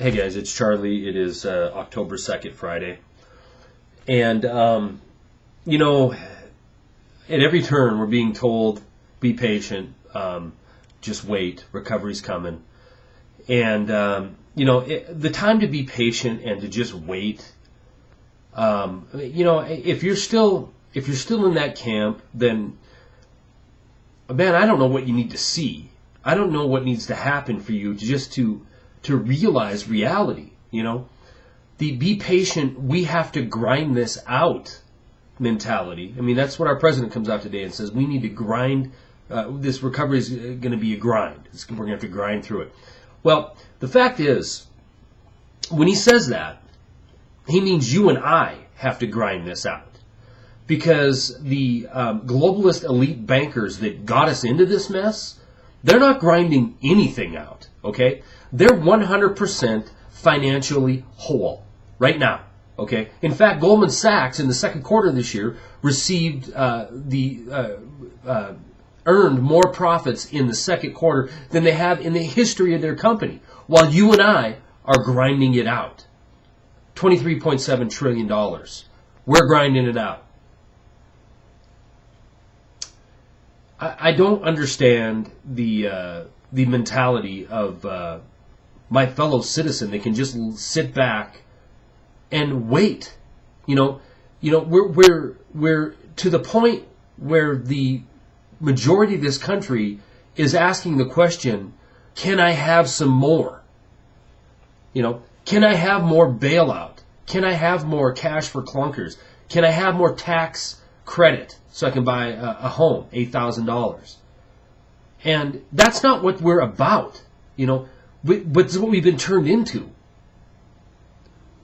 Hey guys, it's Charlie. It is October 2nd, Friday. And, you know, at every turn we're being told, be patient, just wait, recovery's coming. And, the time to be patient and to just wait, if you're still in that camp, then, man, I don't know what you need to see. I don't know what needs to happen for you to realize reality, The be patient, we have to grind this out mentality. I mean, that's what our president comes out today and says. We need to grind. This recovery is going to be a grind. We're going to have to grind through it. Well, the fact is, when he says that, he means you and I have to grind this out. Because the globalist elite bankers that got us into this mess, they're not grinding anything out, okay? They're 100% financially whole right now, okay? In fact, Goldman Sachs in the second quarter of this year received earned more profits in the second quarter than they have in the history of their company, while you and I are grinding it out. $23.7 trillion. We're grinding it out. I don't understand the mentality of my fellow citizen that can just sit back and wait. We're to the point where the majority of this country is asking the question, can I have some more? Can I have more bailout? Can I have more cash for clunkers? Can I have more tax credit so I can buy a home, $8,000? And that's not what we're about, but it's what we've been turned into.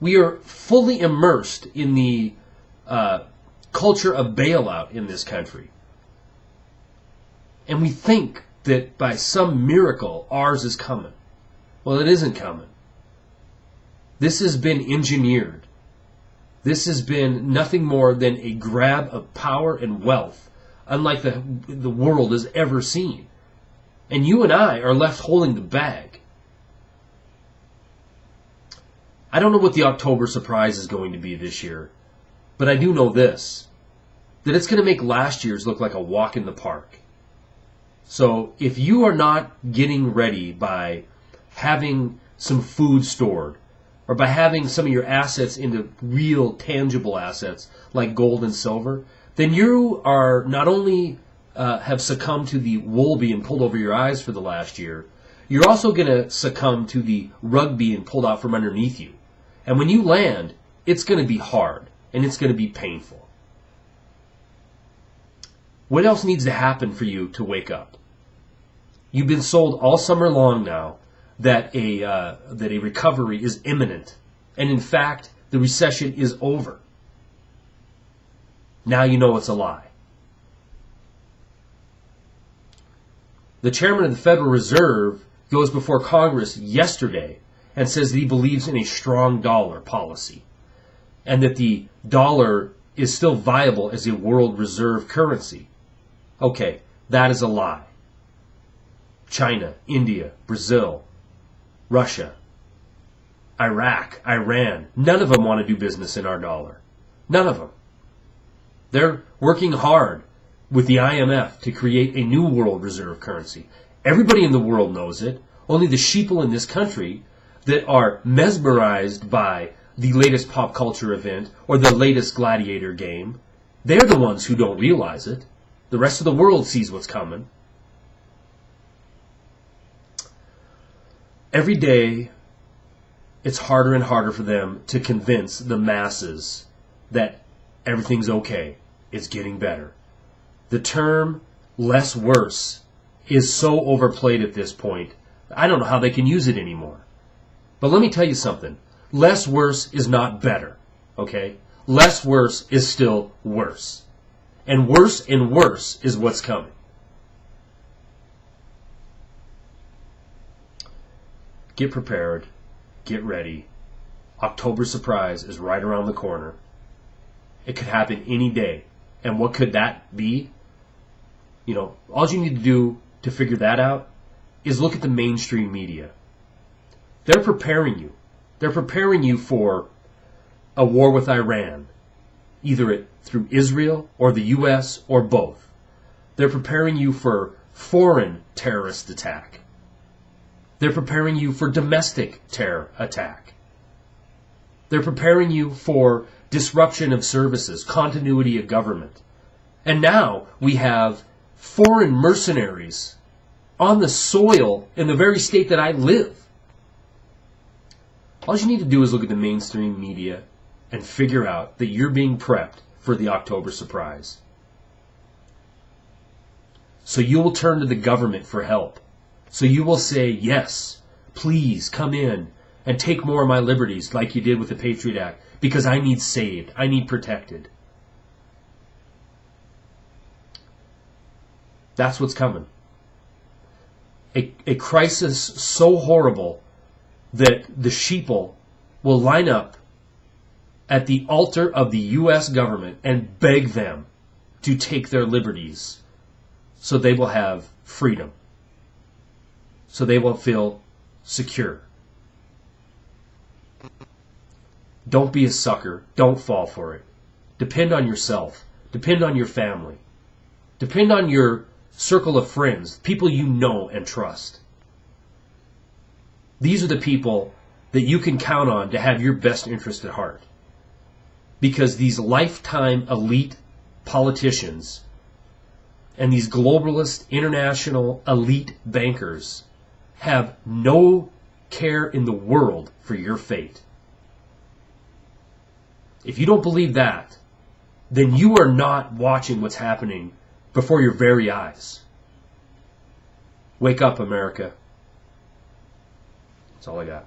We are fully immersed in the culture of bailout in this country. And we think that by some miracle ours is coming. Well, it isn't coming. This has been engineered. This has been nothing more than a grab of power and wealth, unlike the world has ever seen. And you and I are left holding the bag. I don't know what the October surprise is going to be this year, but I do know this, that it's going to make last year's look like a walk in the park. So if you are not getting ready by having some food stored, or by having some of your assets into real tangible assets like gold and silver, then you are not only have succumbed to the wool being pulled over your eyes for the last year, you're also going to succumb to the rug being pulled out from underneath you. And when you land, it's going to be hard and it's going to be painful. What else needs to happen for you to wake up? You've been sold all summer long now that a recovery is imminent, and in fact, the recession is over. Now you know it's a lie. The chairman of the Federal Reserve goes before Congress yesterday and says that he believes in a strong dollar policy, and that the dollar is still viable as a world reserve currency. Okay, that is a lie. China, India, Brazil, Russia, Iraq, Iran, none of them want to do business in our dollar. None of them. They're working hard with the IMF to create a new world reserve currency. Everybody in the world knows it. Only the sheeple in this country that are mesmerized by the latest pop culture event or the latest gladiator game, they're the ones who don't realize it. The rest of the world sees what's coming. Every day, it's harder and harder for them to convince the masses that everything's okay. It's getting better. The term less worse is so overplayed at this point, I don't know how they can use it anymore. But let me tell you something. Less worse is not better, okay? Less worse is still worse. And worse is what's coming. Get prepared. Get ready. October surprise is right around the corner. It could happen any day. And what could that be? All you need to do to figure that out is look at the mainstream media. They're preparing you. They're preparing you for a war with Iran, either through Israel or the U.S. or both. They're preparing you for foreign terrorist attack. They're preparing you for domestic terror attack. They're preparing you for disruption of services, continuity of government. And now we have foreign mercenaries on the soil in the very state that I live. All you need to do is look at the mainstream media and figure out that you're being prepped for the October surprise. So you will turn to the government for help. So you will say, yes, please come in and take more of my liberties like you did with the Patriot Act, because I need saved, I need protected. That's what's coming. A crisis so horrible that the sheeple will line up at the altar of the U.S. government and beg them to take their liberties so they will have freedom, so they will feel secure. Don't be a sucker. Don't fall for it. Depend on yourself. Depend on your family. Depend on your circle of friends, people you know and trust. These are the people that you can count on to have your best interest at heart. Because these lifetime elite politicians and these globalist international elite bankers have no care in the world for your fate. If you don't believe that, then you are not watching what's happening before your very eyes. Wake up, America. That's all I got.